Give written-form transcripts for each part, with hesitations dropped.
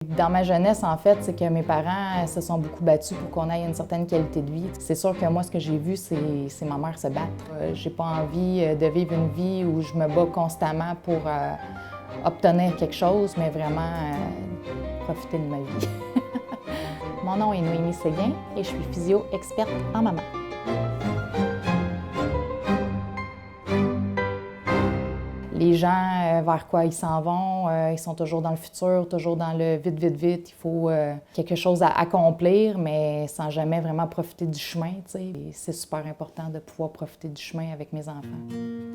Dans ma jeunesse, en fait, c'est que mes parents se sont beaucoup battus pour qu'on ait une certaine qualité de vie. C'est sûr que moi, ce que j'ai vu, c'est ma mère se battre. J'ai pas envie de vivre une vie où je me bats constamment pour obtenir quelque chose, mais vraiment profiter de ma vie. Mon nom est Noémie Séguin et je suis physio-experte en maman. Les gens, vers quoi ils s'en vont, ils sont toujours dans le futur, toujours dans le vite, vite, vite. Il faut quelque chose à accomplir, mais sans jamais vraiment profiter du chemin, tu sais. Et c'est super important de pouvoir profiter du chemin avec mes enfants.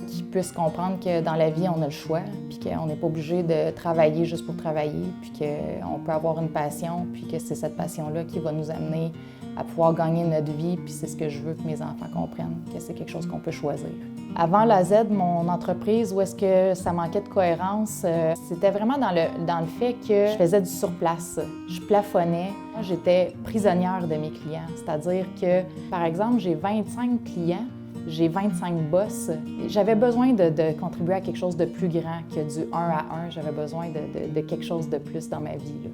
Qu'ils puissent comprendre que dans la vie, on a le choix, puis qu'on n'est pas obligé de travailler juste pour travailler, puis qu'on peut avoir une passion, puis que c'est cette passion-là qui va nous amener à pouvoir gagner notre vie, puis c'est ce que je veux que mes enfants comprennent, que c'est quelque chose qu'on peut choisir. Avant la Z, mon entreprise, où est-ce que ça manquait de cohérence, c'était vraiment dans le fait que je faisais du surplace. Je plafonnais. J'étais prisonnière de mes clients, c'est-à-dire que, par exemple, j'ai 25 clients, j'ai 25 boss. J'avais besoin de contribuer à quelque chose de plus grand que du 1 à 1. J'avais besoin de quelque chose de plus dans ma vie, là.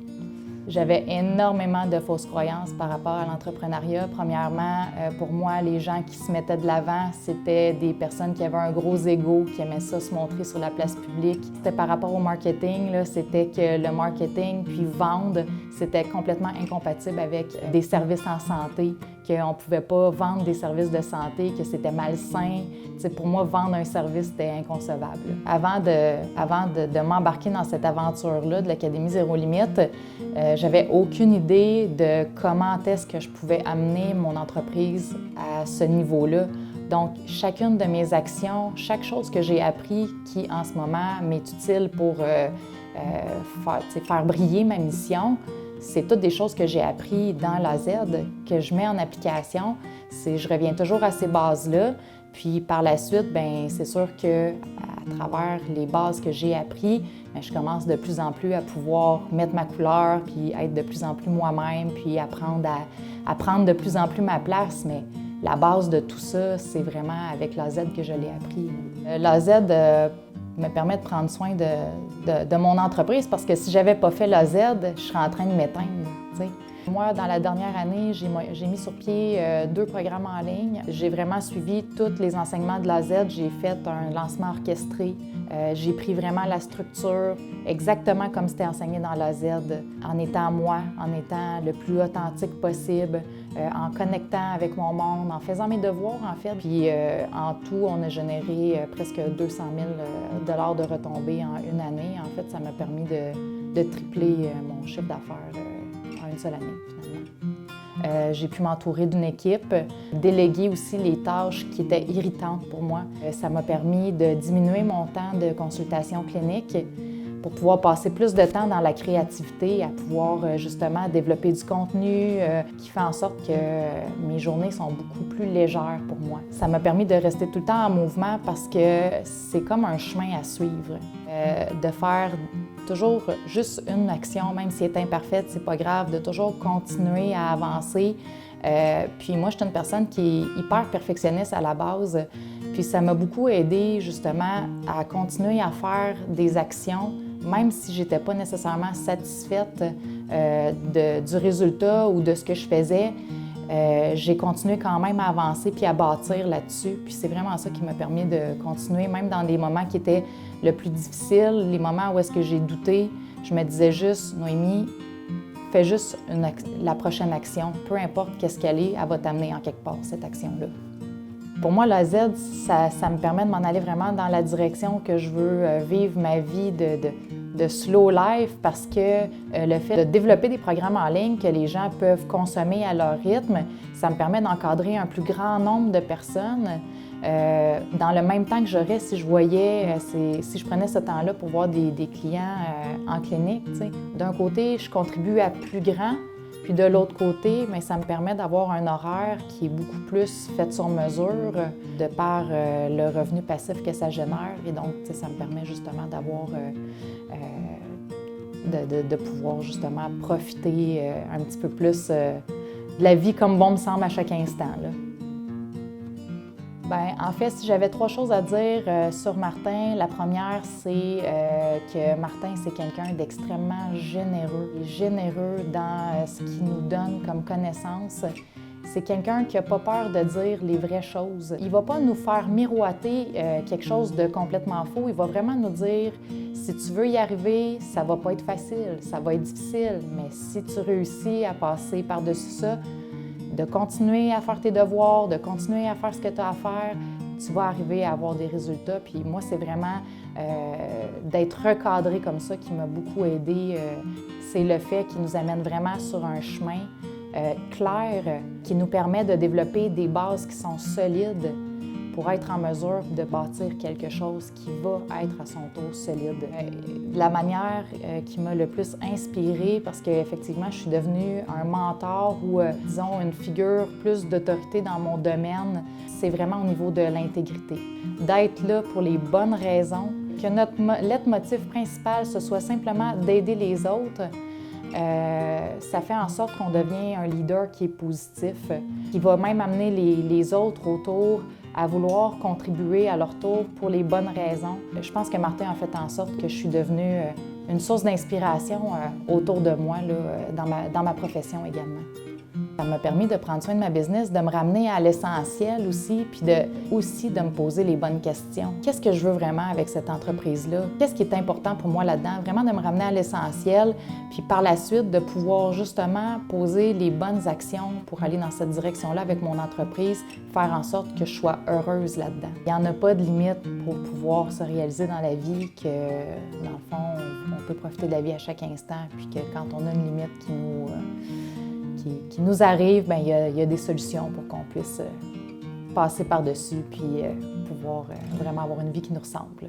J'avais énormément de fausses croyances par rapport à l'entrepreneuriat. Premièrement, pour moi, les gens qui se mettaient de l'avant, c'était des personnes qui avaient un gros ego, qui aimaient ça se montrer sur la place publique. C'était par rapport au marketing, là, c'était que le marketing puis vendre, c'était complètement incompatible avec des services en santé, qu'on ne pouvait pas vendre des services de santé, que c'était malsain. T'sais, pour moi, vendre un service, c'était inconcevable. Avant de m'embarquer dans cette aventure-là de l'Académie Zéro Limite, j'avais aucune idée de comment est-ce que je pouvais amener mon entreprise à ce niveau-là. Donc, chacune de mes actions, chaque chose que j'ai appris qui, en ce moment, m'est utile pour faire briller ma mission, c'est toutes des choses que j'ai apprises dans la Z, que je mets en application. Je reviens toujours à ces bases-là. Puis par la suite, bien, c'est sûr qu'à travers les bases que j'ai apprises, bien, je commence de plus en plus à pouvoir mettre ma couleur, puis être de plus en plus moi-même, puis apprendre à prendre de plus en plus ma place. Mais la base de tout ça, c'est vraiment avec la Z que je l'ai appris. La Z me permet de prendre soin de mon entreprise parce que si j'avais pas fait la Z, je serais en train de m'éteindre, tu sais. Moi, dans la dernière année, j'ai mis sur pied 2 programmes en ligne. J'ai vraiment suivi tous les enseignements de la Z. J'ai fait un lancement orchestré. J'ai pris vraiment la structure exactement comme c'était enseigné dans la Z, en étant moi, en étant le plus authentique possible, en connectant avec mon monde, en faisant mes devoirs, en fait. Puis en tout, on a généré presque 200 000 $ de retombées en une année. En fait, ça m'a permis de tripler mon chiffre d'affaires en une seule année, finalement. J'ai pu m'entourer d'une équipe, déléguer aussi les tâches qui étaient irritantes pour moi. Ça m'a permis de diminuer mon temps de consultation clinique pour pouvoir passer plus de temps dans la créativité, à pouvoir justement développer du contenu qui fait en sorte que mes journées sont beaucoup plus légères pour moi. Ça m'a permis de rester tout le temps en mouvement parce que c'est comme un chemin à suivre, de faire toujours juste une action, même si elle est imparfaite, c'est pas grave, de toujours continuer à avancer. Puis moi, je suis une personne qui est hyper perfectionniste à la base, puis ça m'a beaucoup aidé justement à continuer à faire des actions, même si j'étais pas nécessairement satisfaite du résultat ou de ce que je faisais. J'ai continué quand même à avancer puis à bâtir là-dessus. Puis c'est vraiment ça qui m'a permis de continuer, même dans des moments qui étaient le plus difficiles, les moments où est-ce que j'ai douté. Je me disais juste, Noémie, fais juste la prochaine action. Peu importe qu'est-ce qu'elle est, elle va t'amener en quelque part, cette action-là. Pour moi, la Z, ça me permet de m'en aller vraiment dans la direction que je veux vivre ma vie de slow life parce que le fait de développer des programmes en ligne que les gens peuvent consommer à leur rythme, ça me permet d'encadrer un plus grand nombre de personnes dans le même temps que j'aurais si je voyais, si je prenais ce temps-là pour voir des clients en clinique. T'sais. D'un côté, je contribue à plus grand, puis de l'autre côté, bien, ça me permet d'avoir un horaire qui est beaucoup plus fait sur mesure de par le revenu passif que ça génère. Et donc, ça me permet justement d'avoir, de pouvoir justement profiter un petit peu plus de la vie comme bon me semble à chaque instant, là. Bien, en fait, si j'avais 3 choses à dire sur Martin, la première, c'est que Martin, c'est quelqu'un d'extrêmement généreux. Il est généreux dans ce qu'il nous donne comme connaissance. C'est quelqu'un qui n'a pas peur de dire les vraies choses. Il ne va pas nous faire miroiter quelque chose de complètement faux. Il va vraiment nous dire, si tu veux y arriver, ça ne va pas être facile, ça va être difficile, mais si tu réussis à passer par-dessus ça, de continuer à faire tes devoirs, de continuer à faire ce que tu as à faire, tu vas arriver à avoir des résultats. Puis moi, c'est vraiment d'être recadré comme ça qui m'a beaucoup aidée. C'est le fait qu'il nous amène vraiment sur un chemin clair qui nous permet de développer des bases qui sont solides pour être en mesure de bâtir quelque chose qui va être à son tour solide. La manière qui m'a le plus inspirée, parce qu'effectivement, je suis devenue un mentor ou, disons, une figure plus d'autorité dans mon domaine, c'est vraiment au niveau de l'intégrité. D'être là pour les bonnes raisons, que notre leitmotiv principal, ce soit simplement d'aider les autres. Ça fait en sorte qu'on devient un leader qui est positif, qui va même amener les autres autour à vouloir contribuer à leur tour pour les bonnes raisons. Je pense que Martin a fait en sorte que je suis devenue une source d'inspiration autour de moi, là, dans ma profession également. Ça m'a permis de prendre soin de ma business, de me ramener à l'essentiel aussi, puis de me poser les bonnes questions. Qu'est-ce que je veux vraiment avec cette entreprise-là? Qu'est-ce qui est important pour moi là-dedans? Vraiment de me ramener à l'essentiel, puis par la suite de pouvoir justement poser les bonnes actions pour aller dans cette direction-là avec mon entreprise, faire en sorte que je sois heureuse là-dedans. Il n'y en a pas de limite pour pouvoir se réaliser dans la vie, que dans le fond, on peut profiter de la vie à chaque instant, puis que quand on a une limite qui nous arrive, bien, il y a des solutions pour qu'on puisse passer par-dessus puis pouvoir vraiment avoir une vie qui nous ressemble.